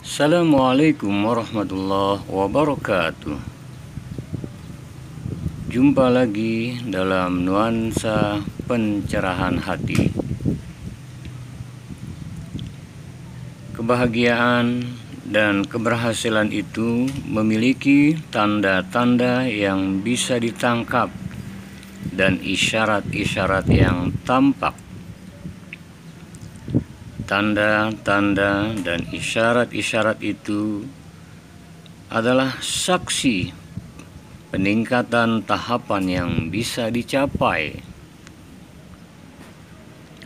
Assalamualaikum warahmatullahi wabarakatuh. Jumpa lagi dalam nuansa pencerahan hati. Kebahagiaan dan keberhasilan itu memiliki tanda-tanda yang bisa ditangkap dan isyarat-isyarat yang tampak. Tanda-tanda dan isyarat-isyarat itu adalah saksi peningkatan tahapan yang bisa dicapai.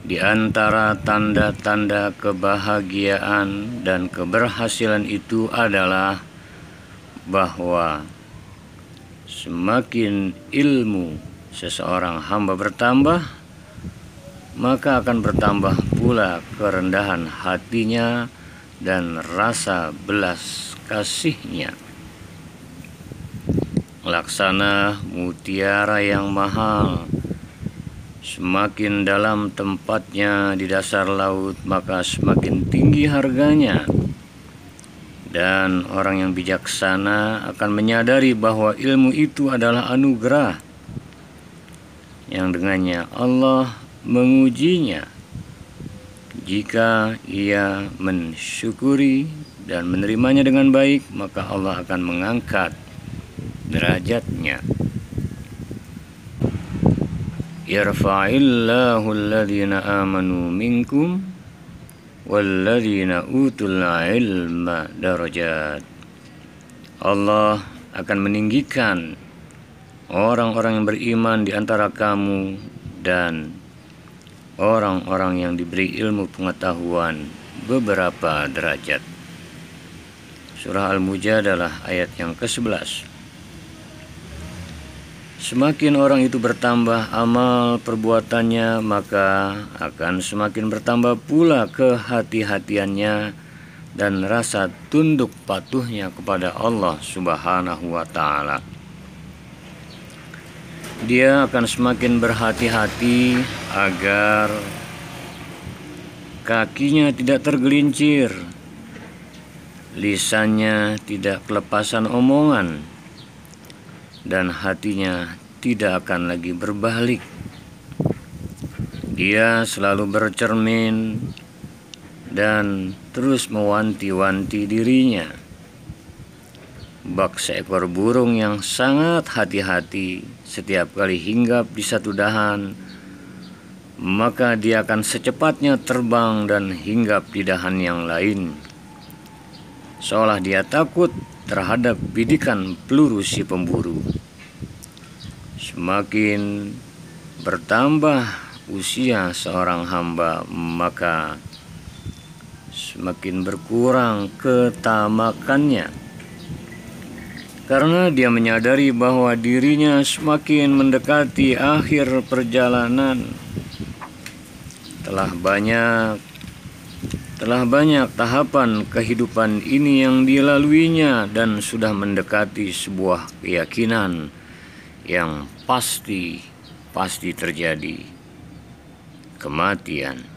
Di antara tanda-tanda kebahagiaan dan keberhasilan itu adalah bahwa semakin ilmu seseorang hamba bertambah, maka akan bertambah pula kerendahan hatinya dan rasa belas kasihnya. Laksana mutiara yang mahal, semakin dalam tempatnya di dasar laut, maka semakin tinggi harganya. Dan orang yang bijaksana akan menyadari bahwa ilmu itu adalah anugerah yang dengannya Allah mengujinya. Jika ia mensyukuri dan menerimanya dengan baik, maka Allah akan mengangkat derajatnya. Yarfa'illahu alladhina amanu minkum walladhina utul ilma darajat. Allah akan meninggikan orang-orang yang beriman di antara kamu dan orang-orang yang diberi ilmu pengetahuan beberapa derajat. Surah Al-Mujadalah ayat yang ke-11. Semakin orang itu bertambah amal perbuatannya, maka akan semakin bertambah pula kehati-hatiannya dan rasa tunduk patuhnya kepada Allah Subhanahu wa Ta'ala. Dia akan semakin berhati-hati agar kakinya tidak tergelincir, lisannya tidak kelepasan omongan, dan hatinya tidak akan lagi berbalik. Dia selalu bercermin dan terus mewanti-wanti dirinya. Bak seekor burung yang sangat hati-hati setiap kali hinggap di satu dahan, maka dia akan secepatnya terbang dan hinggap di dahan yang lain, seolah dia takut terhadap bidikan peluru si pemburu. Semakin bertambah usia seorang hamba, maka semakin berkurang ketamakannya, karena dia menyadari bahwa dirinya semakin mendekati akhir perjalanan. Telah banyak tahapan kehidupan ini yang dilaluinya dan sudah mendekati sebuah keyakinan yang pasti terjadi, kematian.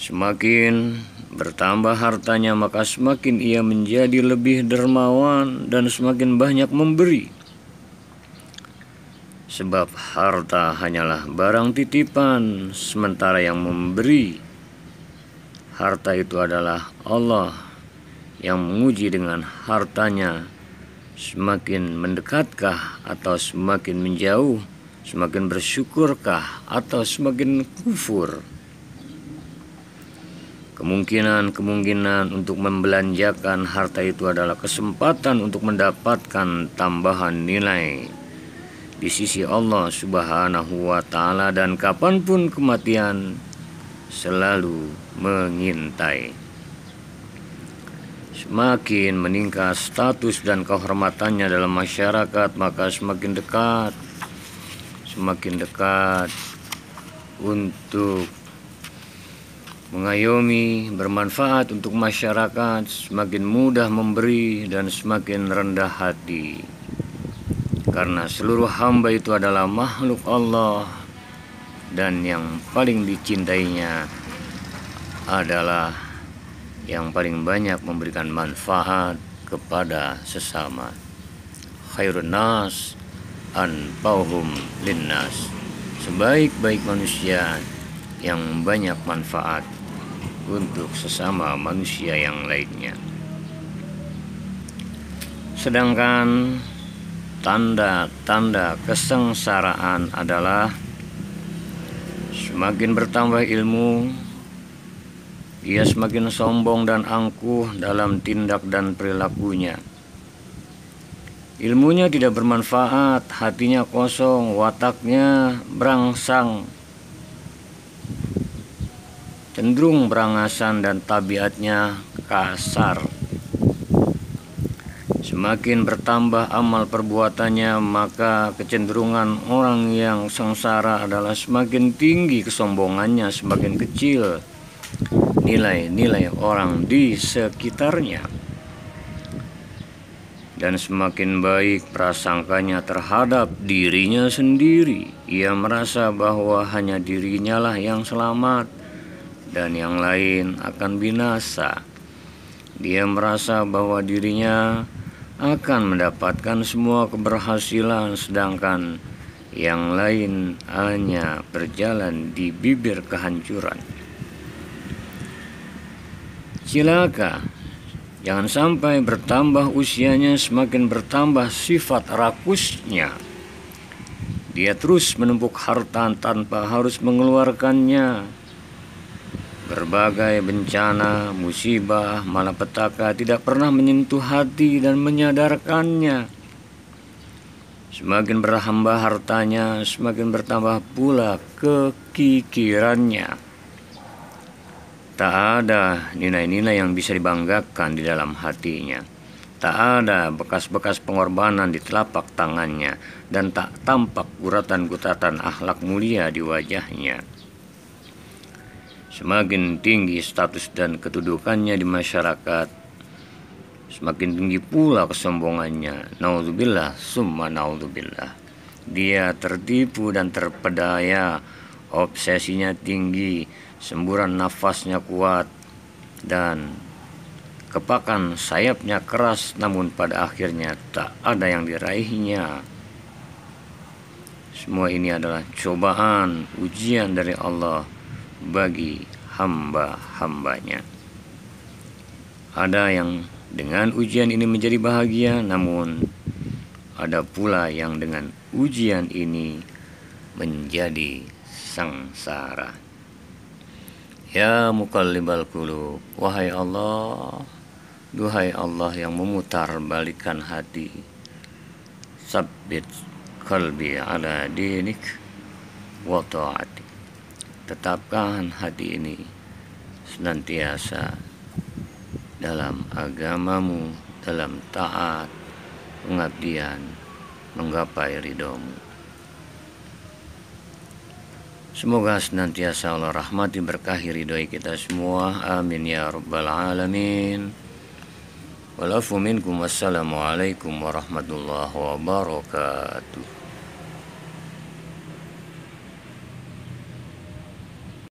Semakin bertambah hartanya, maka semakin ia menjadi lebih dermawan dan semakin banyak memberi. Sebab harta hanyalah barang titipan, sementara yang memberi harta itu adalah Allah yang menguji dengan hartanya. Semakin mendekatkah atau semakin menjauh, semakin bersyukurkah atau semakin kufur. Kemungkinan untuk membelanjakan harta itu adalah kesempatan untuk mendapatkan tambahan nilai di sisi Allah Subhanahu wa Ta'ala, dan kapanpun kematian selalu mengintai. Semakin meningkat status dan kehormatannya dalam masyarakat, maka semakin dekat untuk mengayomi, bermanfaat untuk masyarakat, semakin mudah memberi dan semakin rendah hati. Karena seluruh hamba itu adalah makhluk Allah dan yang paling dicintainya adalah yang paling banyak memberikan manfaat kepada sesama. Khairun nas anfa'uhum linnas. Sebaik-baik manusia yang banyak manfaat untuk sesama manusia yang lainnya. Sedangkan tanda-tanda kesengsaraan adalah semakin bertambah ilmu, dia semakin sombong dan angkuh dalam tindak dan perilakunya. Ilmunya tidak bermanfaat, hatinya kosong, wataknya berangsang, cenderung berangasan dan tabiatnya kasar. Semakin bertambah amal perbuatannya, maka kecenderungan orang yang sengsara adalah semakin tinggi kesombongannya, semakin kecil nilai-nilai orang di sekitarnya, dan semakin baik prasangkanya terhadap dirinya sendiri. Ia merasa bahwa hanya dirinya lah yang selamat dan yang lain akan binasa. Dia merasa bahwa dirinya akan mendapatkan semua keberhasilan, sedangkan yang lain hanya berjalan di bibir kehancuran. Cilaka, jangan sampai bertambah usianya semakin bertambah sifat rakusnya. Dia terus menumpuk harta tanpa harus mengeluarkannya. Berbagai bencana, musibah, malapetaka tidak pernah menyentuh hati dan menyadarkannya. Semakin berhamba hartanya, semakin bertambah pula kekikirannya. Tak ada nilai-nilai yang bisa dibanggakan di dalam hatinya. Tak ada bekas-bekas pengorbanan di telapak tangannya, dan tak tampak guratan-guratan akhlak mulia di wajahnya. Semakin tinggi status dan kedudukannya di masyarakat, semakin tinggi pula kesombongannya. Naudzubillah summa naudzubillah. Dia tertipu dan terpedaya, obsesinya tinggi, semburan nafasnya kuat, dan kepakan sayapnya keras, namun pada akhirnya tak ada yang diraihnya. Semua ini adalah cobaan, ujian dari Allah bagi hamba-hambanya. Ada yang dengan ujian ini menjadi bahagia, namun ada pula yang dengan ujian ini menjadi sengsara. Ya muqallibal qulub, wahai Allah, duhai Allah yang memutar balikan hati, sabbit qalbi ala dinik wa ta'atik. Tetapkan hati ini senantiasa dalam agamamu, dalam taat, pengabdian, menggapai ridhomu. Semoga senantiasa Allah rahmati, berkahi, ridhoi kita semua. Amin ya rabbal alamin. Walafu minkum. Wassalamualaikum warahmatullahi wabarakatuh.